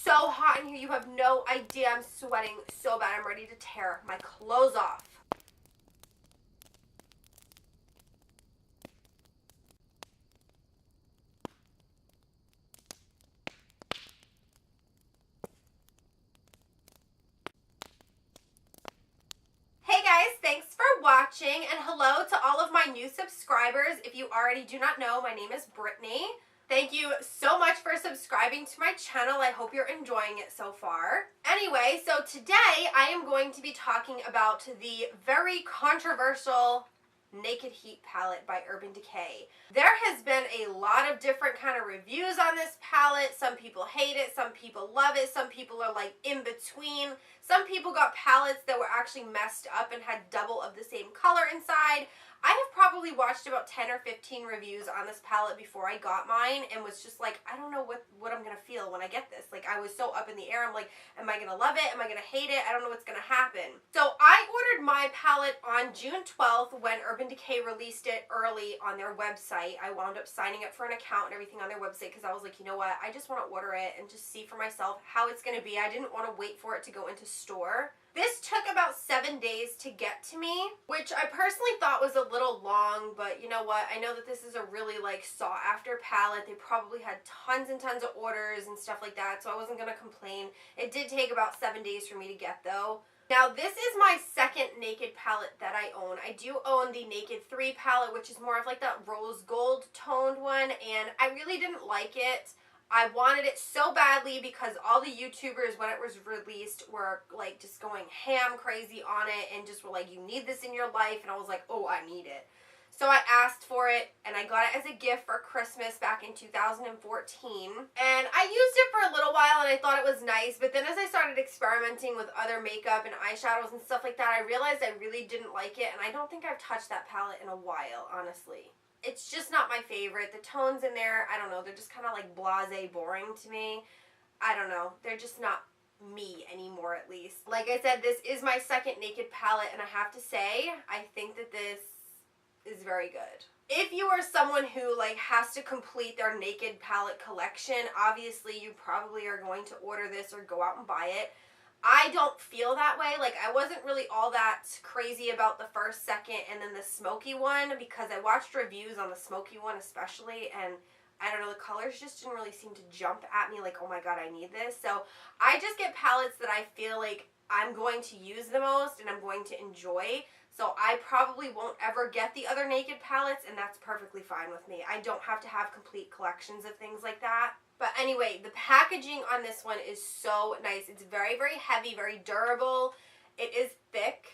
so hot in here. You have no idea. I'm sweating so bad. I'm ready to tear my clothes off. Hey guys, thanks for watching, and hello to all of my new subscribers. If you already do not know, my name is Brittany. Thank you so much for subscribing to my channel. I hope you're enjoying it so far. Anyway, so today I am going to be talking about the very controversial Naked Heat palette by Urban Decay. There has been a lot of different kind of reviews on this palette. Some people hate it, some people love it, some people are like in between. Some people got palettes that were actually messed up and had double of the same color inside. I have probably watched about 10 or 15 reviews on this palette before I got mine and was just like, I don't know what I'm going to feel when I get this. Like, I was so up in the air. I'm like, am I going to love it? Am I going to hate it? I don't know what's going to happen. So I ordered my palette on June 12th when Urban Decay released it early on their website. I wound up signing up for an account and everything on their website because I was like, you know what? I just want to order it and just see for myself how it's going to be. I didn't want to wait for it to go into store. This took about 7 days to get to me, which I personally thought was a little long, but you know what? I know that this is a really like sought after palette. They probably had tons and tons of orders and stuff like that, so I wasn't going to complain. It did take about 7 days for me to get though. Now this is my second Naked palette that I own. I do own the Naked 3 palette, which is more of like that rose gold toned one, and I really didn't like it. I wanted it so badly because all the YouTubers when it was released were like just going ham crazy on it and just were like, you need this in your life, and I was like, oh, I need it. So I asked for it and I got it as a gift for Christmas back in 2014, and I used it for a little while and I thought it was nice, but then as I started experimenting with other makeup and eyeshadows and stuff like that, I realized I really didn't like it, and I don't think I've touched that palette in a while, honestly. It's just not my favorite. The tones in there, I don't know, they're just kind of like blasé boring to me. I don't know. They're just not me anymore, at least. Like I said, this is my second Naked palette, and I have to say, I think that this is very good. If you are someone who like has to complete their Naked palette collection, obviously you probably are going to order this or go out and buy it. I don't feel that way. Like, I wasn't really all that crazy about the first, second, and then the smoky one because I watched reviews on the smoky one especially, and I don't know, the colors just didn't really seem to jump at me like, oh my god, I need this. So I just get palettes that I feel like I'm going to use the most and I'm going to enjoy. So I probably won't ever get the other Naked palettes, and that's perfectly fine with me. I don't have to have complete collections of things like that. But anyway, the packaging on this one is so nice. It's very, very heavy, very durable. It is thick,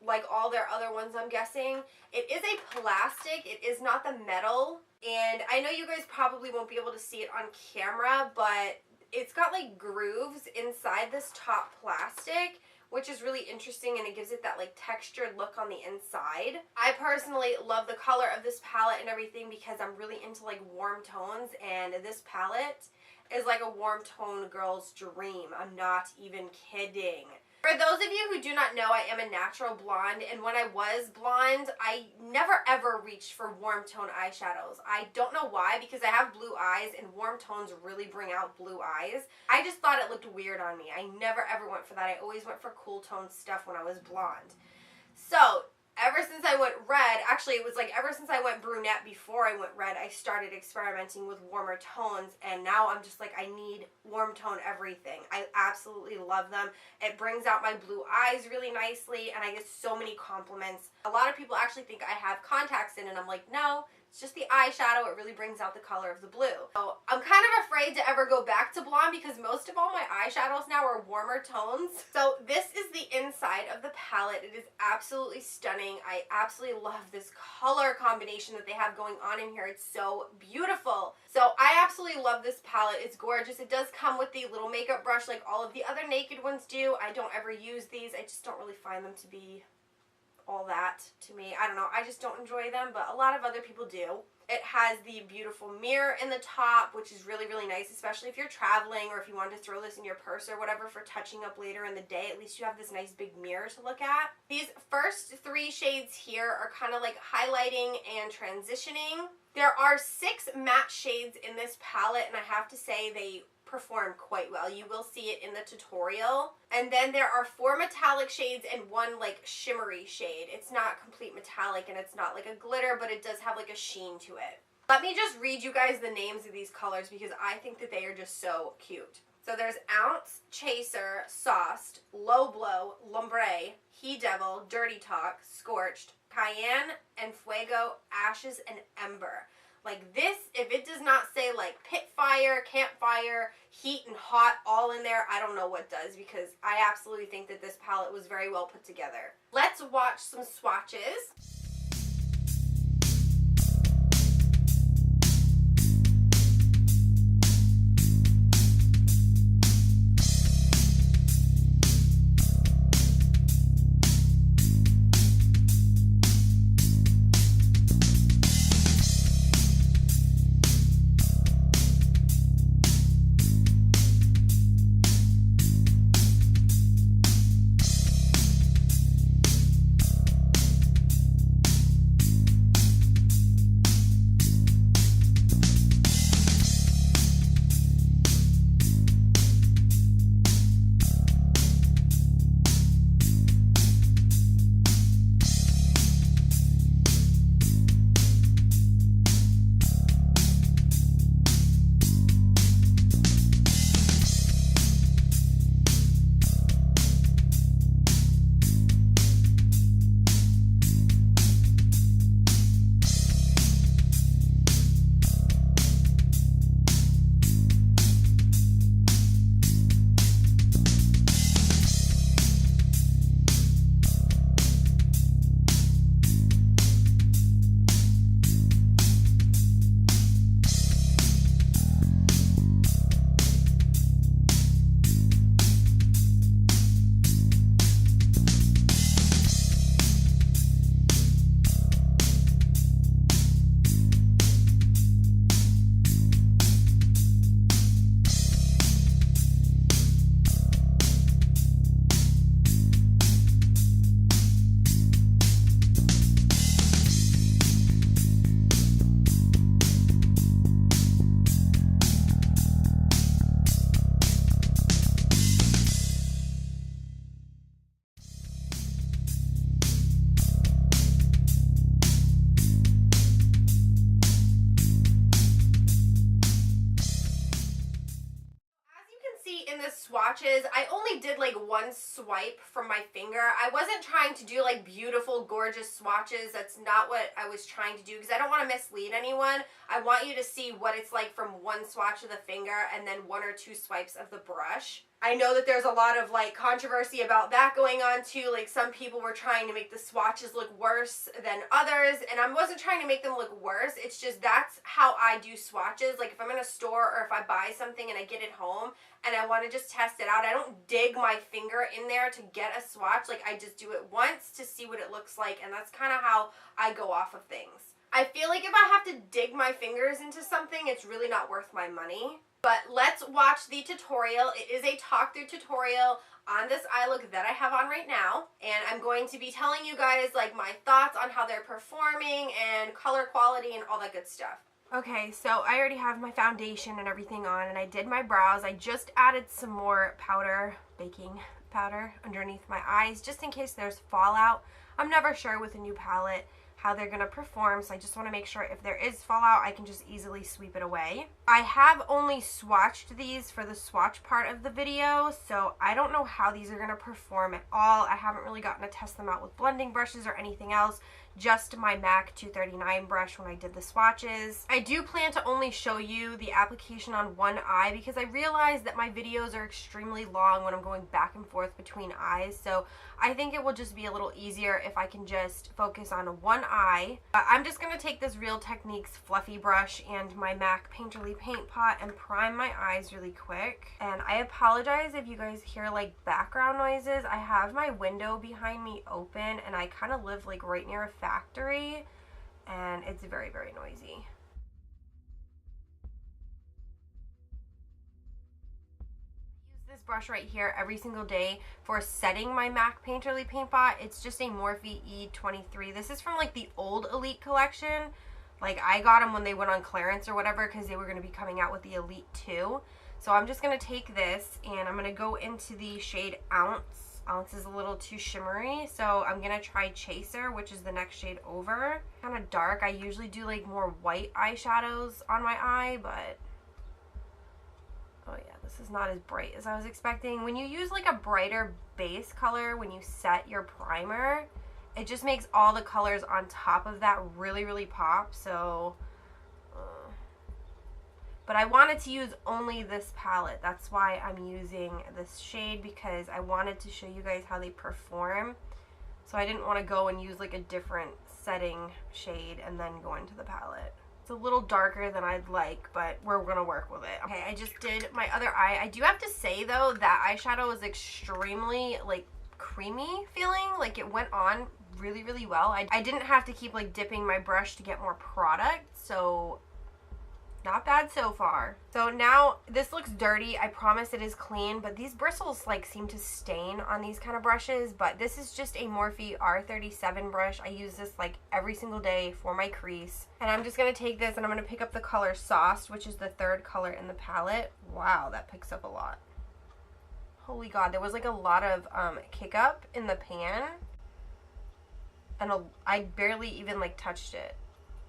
like all their other ones, I'm guessing. It is a plastic. It is not the metal. And I know you guys probably won't be able to see it on camera, but it's got like grooves inside this top plastic, which is really interesting, and it gives it that like textured look on the inside. I personally love the color of this palette and everything because I'm really into like warm tones, and this palette is like a warm tone girl's dream. I'm not even kidding. For those of you who do not know, I am a natural blonde, and when I was blonde, I never ever reached for warm tone eyeshadows. I don't know why, because I have blue eyes and warm tones really bring out blue eyes. I just thought it looked weird on me. I never ever went for that. I always went for cool tone stuff when I was blonde. So ever since I went red, actually it was like ever since I went brunette before I went red, I started experimenting with warmer tones, and now I'm just like, I need warm tone everything. I absolutely love them. It brings out my blue eyes really nicely, and I get so many compliments. A lot of people actually think I have contacts in, and I'm like, no, it's just the eyeshadow. It really brings out the color of the blue. So I'm kind of afraid to ever go back to blonde because most of all my eyeshadows now are warmer tones. So this is the inside of the palette. It is absolutely stunning. I absolutely love this color combination that they have going on in here. It's so beautiful. So I absolutely love this palette. It's gorgeous. It does come with the little makeup brush like all of the other Naked ones do. I don't ever use these. I just don't really find them to be all that to me. I don't know. I just don't enjoy them, but a lot of other people do. It has the beautiful mirror in the top, which is really, really nice, especially if you're traveling or if you want to throw this in your purse or whatever for touching up later in the day. At least you have this nice big mirror to look at. These first 3 shades here are kind of like highlighting and transitioning. There are 6 matte shades in this palette, and I have to say they perform quite well. You will see it in the tutorial. And then there are 4 metallic shades and 1 like shimmery shade. It's not complete metallic and it's not like a glitter, but it does have like a sheen to it. Let me just read you guys the names of these colors because I think that they are just so cute. So there's Ounce, Chaser, Sauced, Low Blow, Lombre, He Devil, Dirty Talk, Scorched, Cayenne, and Fuego, Ashes, and Ember. Like this, if it does not say like pit fire, campfire, heat, and hot all in there, I don't know what does, because I absolutely think that this palette was very well put together. Let's watch some swatches. Swatches, I only did like 1 swipe from my finger. I wasn't trying to do like beautiful, gorgeous swatches. That's not what I was trying to do because I don't want to mislead anyone. I want you to see what it's like from 1 swatch of the finger and then 1 or 2 swipes of the brush. I know that there's a lot of like controversy about that going on too. Like some people were trying to make the swatches look worse than others, and I wasn't trying to make them look worse. It's just that's how I do swatches. Like if I'm in a store or if I buy something and I get it home and I want to just test it out, I don't dig my finger in there to get a swatch. Like I just do it once to see what it looks like, and that's kind of how I go off of things. I feel like if I have to dig my fingers into something, it's really not worth my money. But let's watch the tutorial. It is a talk through tutorial on this eye look that I have on right now. And I'm going to be telling you guys like my thoughts on how they're performing and color quality and all that good stuff. Okay, so I already have my foundation and everything on, and I did my brows. I just added some more powder, baking powder, underneath my eyes just in case there's fallout. I'm never sure with a new palette how they're going to perform, so I just want to make sure if there is fallout, I can just easily sweep it away. I have only swatched these for the swatch part of the video, so I don't know how these are going to perform at all. I haven't really gotten to test them out with blending brushes or anything else, just my MAC 239 brush when I did the swatches. I do plan to only show you the application on one eye because I realize that my videos are extremely long when I'm going back and forth between eyes, so I think it will just be a little easier if I can just focus on one eye. I'm just going to take this Real Techniques fluffy brush and my MAC Painterly Paint Pot and prime my eyes really quick. And I apologize if you guys hear like background noises. I have my window behind me open and I kind of live like right near a factory and it's very, very noisy. This brush right here every single day for setting my MAC Painterly Paint Pot. It's just a Morphe E23. This is from like the old Elite collection. Like I got them when they went on clearance or whatever because they were going to be coming out with the Elite 2. So I'm just going to take this and I'm going to go into the shade Ounce. Ounce is a little too shimmery, so I'm going to try Chaser, which is the next shade over. Kind of dark. I usually do like more white eyeshadows on my eye, but oh yeah, this is not as bright as I was expecting. When you use like a brighter base color when you set your primer, it just makes all the colors on top of that really, really pop. So, but I wanted to use only this palette. That's why I'm using this shade, because I wanted to show you guys how they perform. So I didn't want to go and use like a different setting shade and then go into the palette. It's a little darker than I'd like, but we're gonna work with it. Okay, I just did my other eye. I do have to say though, that eyeshadow is extremely like creamy feeling. Like it went on really, really well. I didn't have to keep like dipping my brush to get more product, so not bad so far. So now this looks dirty. I promise it is clean, but these bristles like seem to stain on these kind of brushes. But this is just a Morphe R37 brush. I use this like every single day for my crease. And I'm just going to take this and I'm going to pick up the color Sauced, which is the third color in the palette. Wow, that picks up a lot. Holy God, there was like a lot of kick up in the pan. And I barely even like touched it.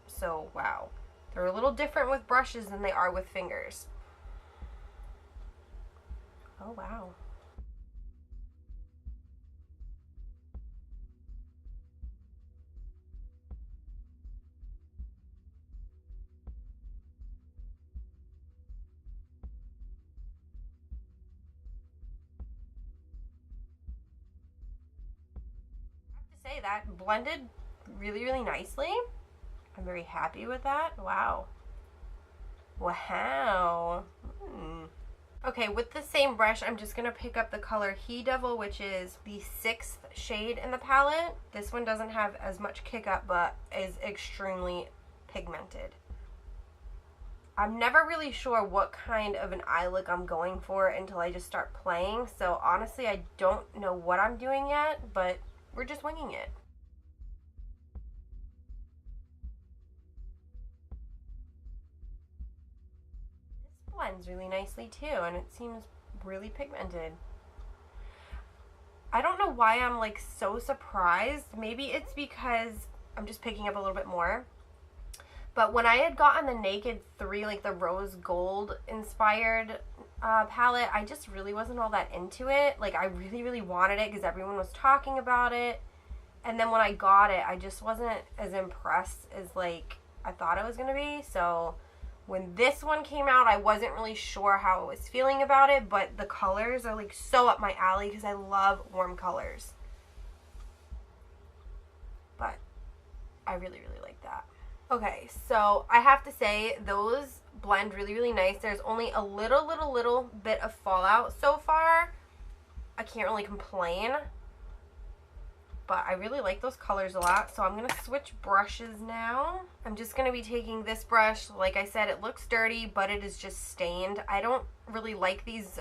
So wow. They're a little different with brushes than they are with fingers. Oh, wow. I have to say that blended really, really nicely. I'm very happy with that. Wow. Wow. Okay, with the same brush, I'm just going to pick up the color He Devil, which is the 6th shade in the palette. This one doesn't have as much kick up, but is extremely pigmented. I'm never really sure what kind of an eye look I'm going for until I just start playing. So honestly, I don't know what I'm doing yet, but we're just winging it. Blends really nicely too, and it seems really pigmented. I don't know why I'm like so surprised. Maybe it's because I'm just picking up a little bit more. But when I had gotten the Naked 3, like the rose gold inspired palette, I just really wasn't all that into it. Like I really, really wanted it because everyone was talking about it. And then when I got it, I just wasn't as impressed as like I thought it was going to be. So when this one came out, I wasn't really sure how I was feeling about it, but the colors are like so up my alley because I love warm colors. But I really, really like that. Okay, so I have to say those blend really, really nice. There's only a little bit of fallout so far. I can't really complain. But I really like those colors a lot, so I'm going to switch brushes now. I'm just going to be taking this brush. Like I said, it looks dirty, but it is just stained. I don't really like these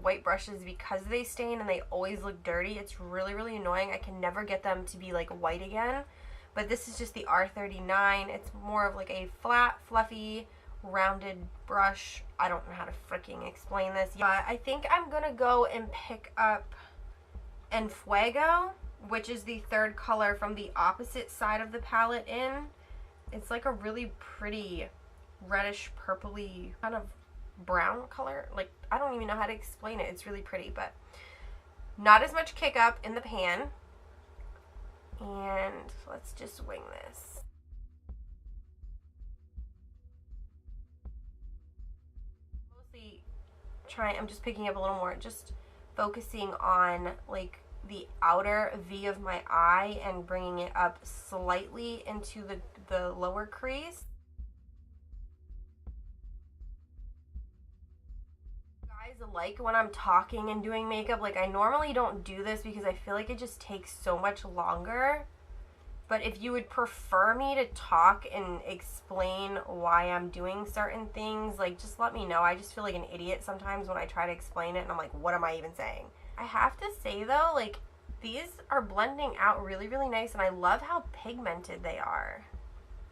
white brushes because they stain and they always look dirty. It's really, really annoying. I can never get them to be like white again. But this is just the R39. It's more of like a flat, fluffy, rounded brush. I don't know how to freaking explain this. But I think I'm going to go and pick up Enfuego, which is the third color from the opposite side of the palette in. It's like a really pretty reddish purpley kind of brown color. Like, I don't even know how to explain it. It's really pretty, but not as much kick up in the pan. And let's just wing this. Mostly I'm just picking up a little more, just focusing on like the outer V of my eye and bringing it up slightly into the lower crease. Guys, like when I'm talking and doing makeup, like I normally don't do this because I feel like it just takes so much longer. But if you would prefer me to talk and explain why I'm doing certain things, like just let me know. I just feel like an idiot sometimes when I try to explain it and I'm like, what am I even saying? I have to say though, like these are blending out really, really nice, and I love how pigmented they are.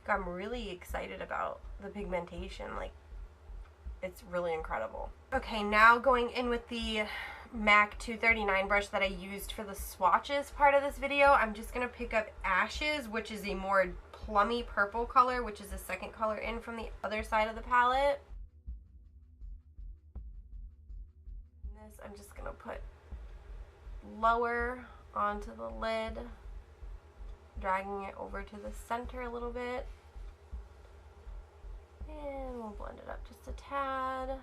Like, I'm really excited about the pigmentation. Like, it's really incredible. Okay, now going in with the MAC 239 brush that I used for the swatches part of this video, I'm just going to pick up Ashes, which is a more plummy purple color, which is the second color in from the other side of the palette. And this I'm just going to put lower onto the lid, dragging it over to the center a little bit. And we'll blend it up just a tad.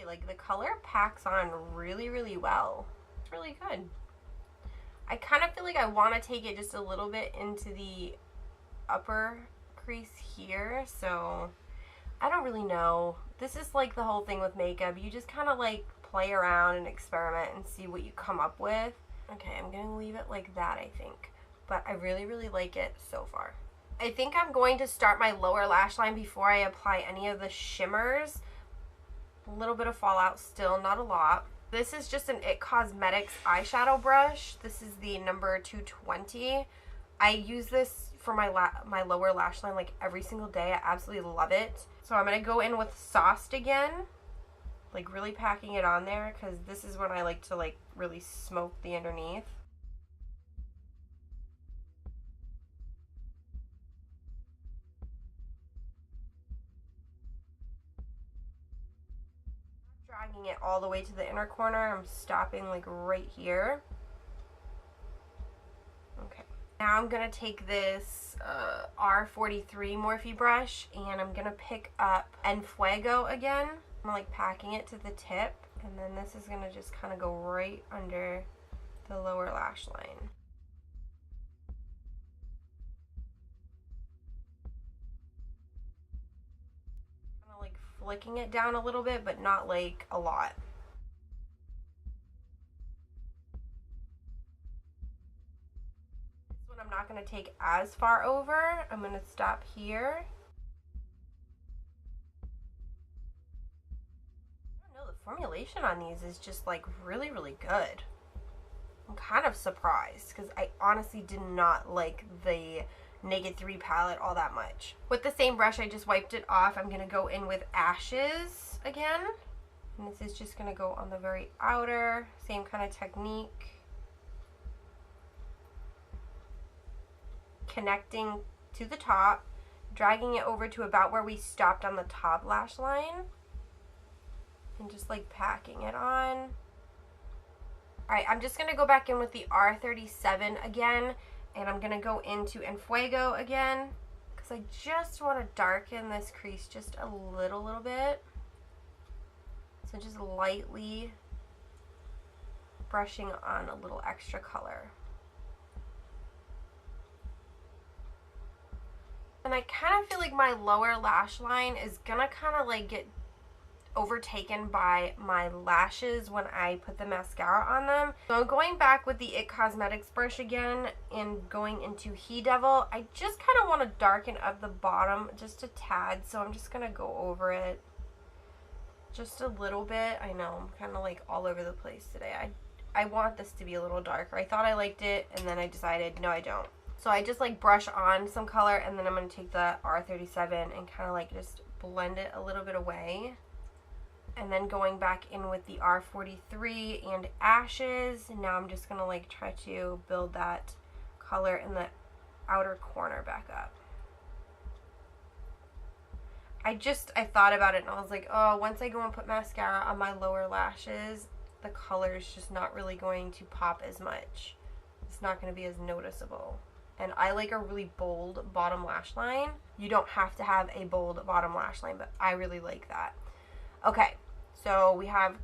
Like, the color packs on really, really well. It's really good. I kind of feel like I want to take it just a little bit into the upper crease here, so I don't really know. This is like the whole thing with makeup. You just kind of like play around and experiment and see what you come up with. Okay, I'm gonna leave it like that, I think. But I really, really like it so far. I think I'm going to start my lower lash line before I apply any of the shimmers. A little bit of fallout still, not a lot. This is just an IT Cosmetics eyeshadow brush. This is the number 220. I use this for my lower lash line like every single day. I absolutely love it. So I'm going to go in with Sauced again, like really packing it on there, because this is when I like to like really smoke the underneath. Dragging it all the way to the inner corner. I'm stopping like right here. Okay. Now I'm going to take this R43 Morphe brush and I'm going to pick up Enfuego again. I'm like packing it to the tip, and then this is going to just kind of go right under the lower lash line. Flicking it down a little bit, but not like a lot. This one I'm not going to take as far over. I'm going to stop here. I don't know, the formulation on these is just like really, really good. I'm kind of surprised because I honestly did not like the Naked 3 palette all that much. With the same brush, I just wiped it off. I'm going to go in with Ashes again. And this is just going to go on the very outer, same kind of technique. Connecting to the top, dragging it over to about where we stopped on the top lash line. And just like packing it on. Alright, I'm just going to go back in with the R37 again. And I'm going to go into Enfuego again, because I just want to darken this crease just a little bit. So just lightly brushing on a little extra color. And I kind of feel like my lower lash line is going to kind of like get overtaken by my lashes when I put the mascara on them. So I'm going back with the IT Cosmetics brush again and going into He Devil. I just kind of want to darken up the bottom just a tad, so I'm just going to go over it just a little bit. I know I'm kind of like all over the place today. I want this to be a little darker. I thought I liked it, and then I decided no, I don't. So I just like brush on some color, and then I'm going to take the R37 and kind of like just blend it a little bit away. And then going back in with the R43 and Ashes. And now I'm just going to like try to build that color in the outer corner back up. I thought about it and I was like, oh, once I go and put mascara on my lower lashes, the color is just not really going to pop as much. It's not going to be as noticeable. And I like a really bold bottom lash line. You don't have to have a bold bottom lash line, but I really like that. Okay. So we have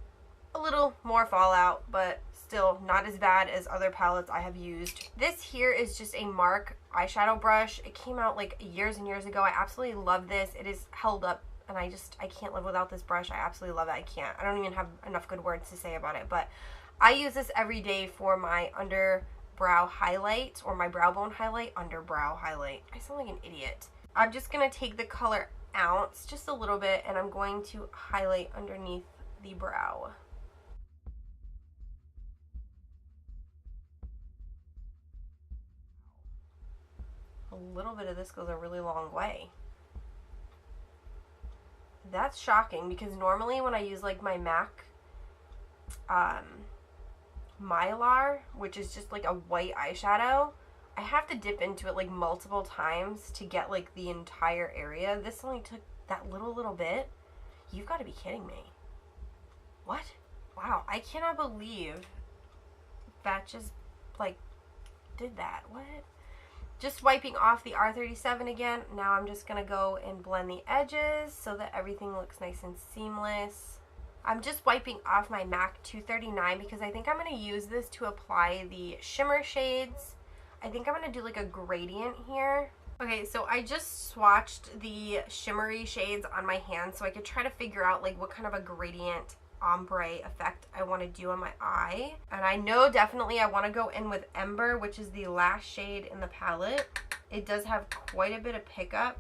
a little more fallout, but still not as bad as other palettes I have used. This here is just a MARC eyeshadow brush. It came out like years and years ago. I absolutely love this. It is held up, and I can't live without this brush. I absolutely love it. I can't. I don't even have enough good words to say about it, but I use this every day for my underbrow highlight, or my brow bone highlight. Underbrow highlight. I sound like an idiot. I'm just going to take the color ounce, just a little bit, and I'm going to highlight underneath the brow. A little bit of this goes a really long way. That's shocking because normally when I use like my MAC Mylar, which is just like a white eyeshadow, I have to dip into it like multiple times to get like the entire area. This only took that little bit. You've got to be kidding me. What? Wow, I cannot believe that just like did that. What? Just wiping off the R37 again. Now I'm just going to go and blend the edges so that everything looks nice and seamless. I'm just wiping off my MAC 239 because I think I'm going to use this to apply the shimmer shades. I think I'm going to do like a gradient here. Okay, so I just swatched the shimmery shades on my hand so I could try to figure out like what kind of a gradient ombre effect I want to do on my eye. And I know definitely I want to go in with Ember, which is the last shade in the palette. It does have quite a bit of pickup.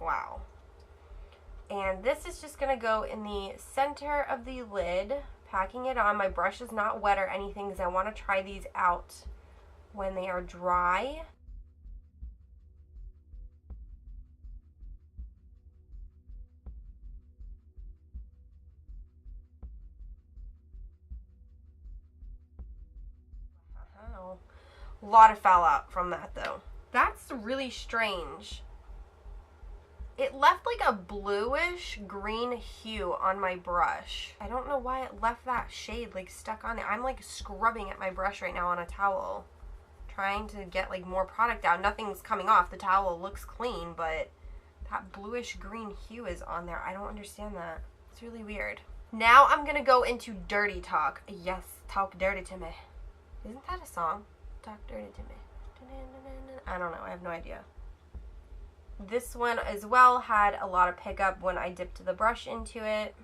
Wow. And this is just going to go in the center of the lid, packing it on. My brush is not wet or anything because I want to try these out when they are dry. Wow. A lot of fallout from that though. That's really strange. It left like a bluish green hue on my brush. I don't know why it left that shade like stuck on there. I'm like scrubbing at my brush right now on a towel, trying to get like more product out. Nothing's coming off. The towel looks clean, but that bluish green hue is on there. I don't understand that. It's really weird. Now I'm gonna go into Dirty Talk. Yes, talk dirty to me. Isn't that a song? Talk dirty to me. I don't know. I have no idea. This one as well had a lot of pickup when I dipped the brush into it.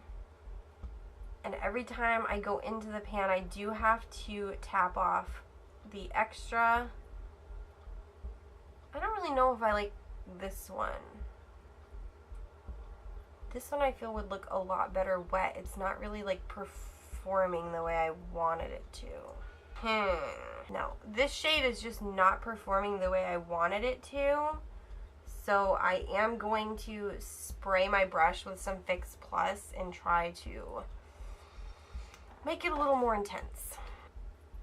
And every time I go into the pan, I do have to tap off the extra. I don't really know if I like this one. This one I feel would look a lot better wet. It's not really like performing the way I wanted it to. No, this shade is just not performing the way I wanted it to. So I am going to spray my brush with some Fix Plus and try to make it a little more intense.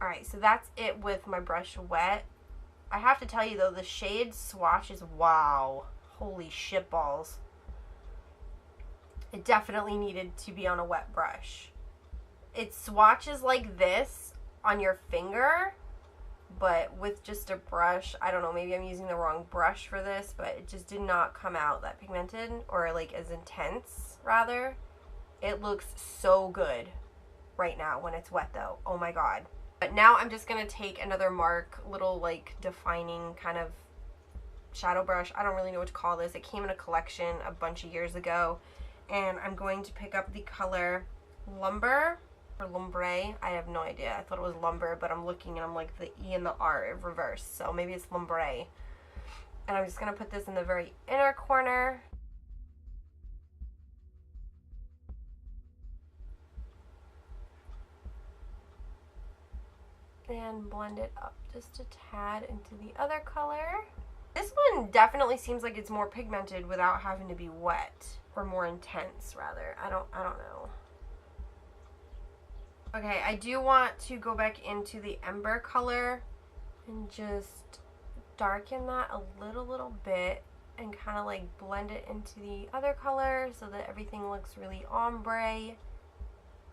Alright, so that's it with my brush wet. I have to tell you though, the shade Swatches, wow. Holy shit balls. It definitely needed to be on a wet brush. It swatches like this on your finger, but with just a brush. I don't know, maybe I'm using the wrong brush for this, but it just did not come out that pigmented, or like as intense rather. It looks so good right now when it's wet though. Oh my god. But now I'm just gonna take another mark, little like defining kind of shadow brush. I don't really know what to call this. It came in a collection a bunch of years ago, and I'm going to pick up the color Lumber. Or Lumbre, I have no idea. I thought it was lumber, but I'm looking and I'm like the E and the R are reversed, so maybe it's Lumbre. And I'm just gonna put this in the very inner corner. And blend it up just a tad into the other color. This one definitely seems like it's more pigmented without having to be wet, or more intense rather. I don't know. Okay, I do want to go back into the Ember color and just darken that a little bit and kind of like blend it into the other color so that everything looks really ombre.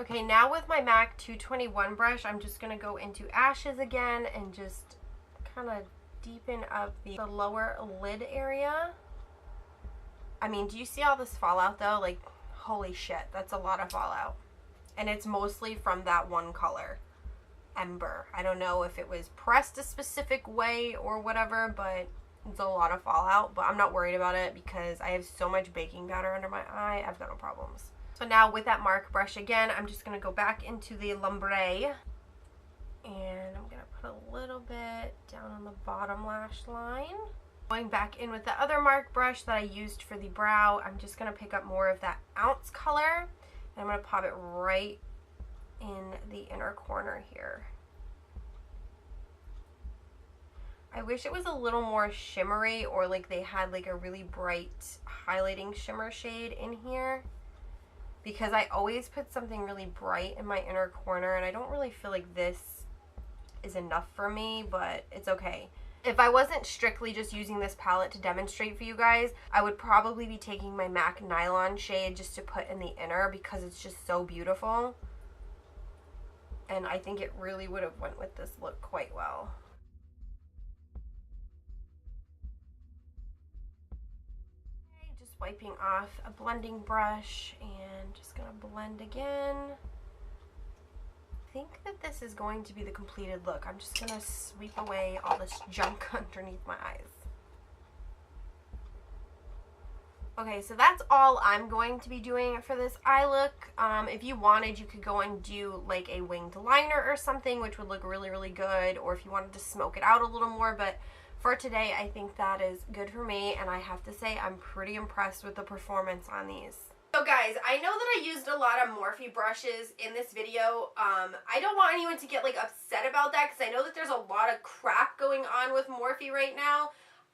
Okay, now with my MAC 221 brush, I'm just going to go into Ashes again and just kind of deepen up the lower lid area. I mean, do you see all this fallout though? Like, holy shit, that's a lot of fallout. And it's mostly from that one color, Ember. I don't know if it was pressed a specific way or whatever, but it's a lot of fallout. But I'm not worried about it because I have so much baking powder under my eye. I've got no problems. So now with that mark brush again, I'm just going to go back into the Lumbre. And I'm going to put a little bit down on the bottom lash line. Going back in with the other mark brush that I used for the brow, I'm just going to pick up more of that ounce color, and I'm going to pop it right in the inner corner here. I wish it was a little more shimmery, or like they had like a really bright highlighting shimmer shade in here, because I always put something really bright in my inner corner, and I don't really feel like this is enough for me, but it's okay. If I wasn't strictly just using this palette to demonstrate for you guys, I would probably be taking my MAC Nylon shade just to put in the inner, because it's just so beautiful. And I think it really would have went with this look quite well. Okay, just wiping off a blending brush and just gonna blend again. I think that this is going to be the completed look. I'm just gonna sweep away all this junk underneath my eyes. Okay, so that's all I'm going to be doing for this eye look. If you wanted, you could go and do like a winged liner or something, which would look really, really good, or if you wanted to smoke it out a little more, but for today, I think that is good for me, and I have to say I'm pretty impressed with the performance on these. So guys, I know that I used a lot of Morphe brushes in this video. I don't want anyone to get like upset about that, because I know that there's a lot of crap going on with Morphe right now.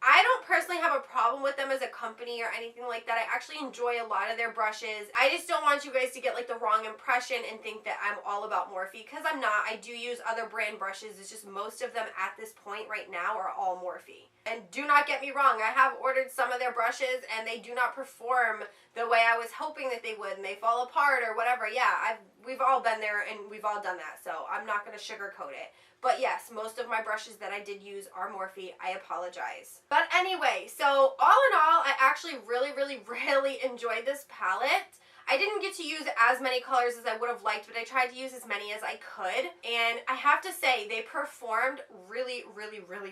I don't personally have a problem with them as a company or anything like that. I actually enjoy a lot of their brushes. I just don't want you guys to get like the wrong impression and think that I'm all about Morphe, because I'm not. I do use other brand brushes. It's just most of them at this point right now are all Morphe. And do not get me wrong, I have ordered some of their brushes and they do not perform the way I was hoping that they would, and they fall apart or whatever. Yeah, we've all been there and we've all done that, so I'm not going to sugarcoat it. But yes, most of my brushes that I did use are Morphe. I apologize. But anyway, so all in all, I actually really enjoyed this palette. I didn't get to use as many colors as I would have liked, but I tried to use as many as I could. And I have to say, they performed really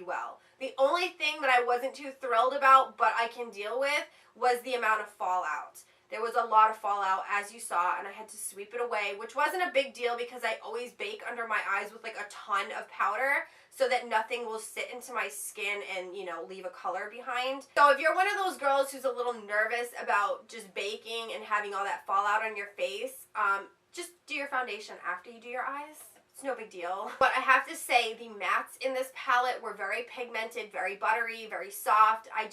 well. The only thing that I wasn't too thrilled about, but I can deal with, was the amount of fallout. There was a lot of fallout, as you saw, and I had to sweep it away, which wasn't a big deal because I always bake under my eyes with like a ton of powder so that nothing will sit into my skin and, you know, leave a color behind. So if you're one of those girls who's a little nervous about just baking and having all that fallout on your face, just do your foundation after you do your eyes. It's no big deal. But I have to say, the mattes in this palette were very pigmented, very buttery, very soft. I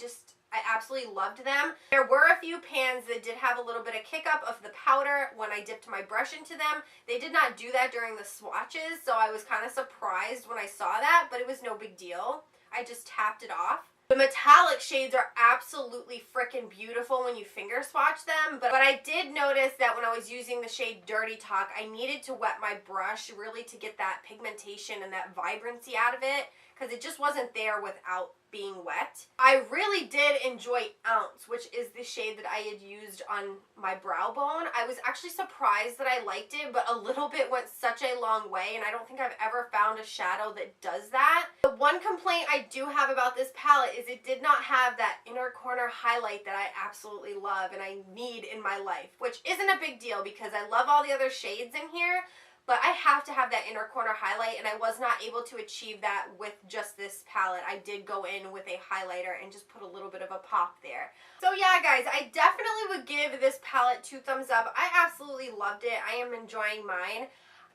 absolutely loved them. There were a few pans that did have a little bit of kick up of the powder when I dipped my brush into them. They did not do that during the swatches, so I was kind of surprised when I saw that, but it was no big deal. I just tapped it off. The metallic shades are absolutely freaking beautiful when you finger swatch them, but I did notice that when I was using the shade Dirty Talk, I needed to wet my brush really to get that pigmentation and that vibrancy out of it, because it just wasn't there without being wet. I really did enjoy Ounce, which is the shade that I had used on my brow bone. I was actually surprised that I liked it, but a little bit went such a long way, and I don't think I've ever found a shadow that does that. The one complaint I do have about this palette is it did not have that inner corner highlight that I absolutely love and I need in my life, which isn't a big deal because I love all the other shades in here. But I have to have that inner corner highlight, and I was not able to achieve that with just this palette. I did go in with a highlighter and just put a little bit of a pop there. So yeah, guys, I definitely would give this palette 2 thumbs up. I absolutely loved it. I am enjoying mine.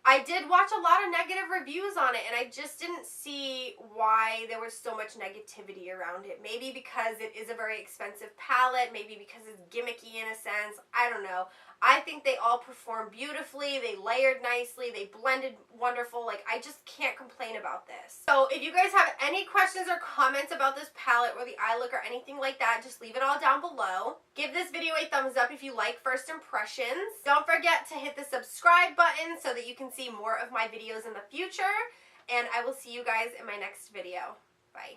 I did watch a lot of negative reviews on it, and I just didn't see why there was so much negativity around it. Maybe because it is a very expensive palette, maybe because it's gimmicky in a sense. I don't know. I think they all performed beautifully. They layered nicely. They blended wonderful. Like, I just can't complain about this. So if you guys have any questions or comments about this palette or the eye look or anything like that, just leave it all down below. Give this video a thumbs up if you like first impressions. Don't forget to hit the subscribe button so that you can see more of my videos in the future. And I will see you guys in my next video. Bye.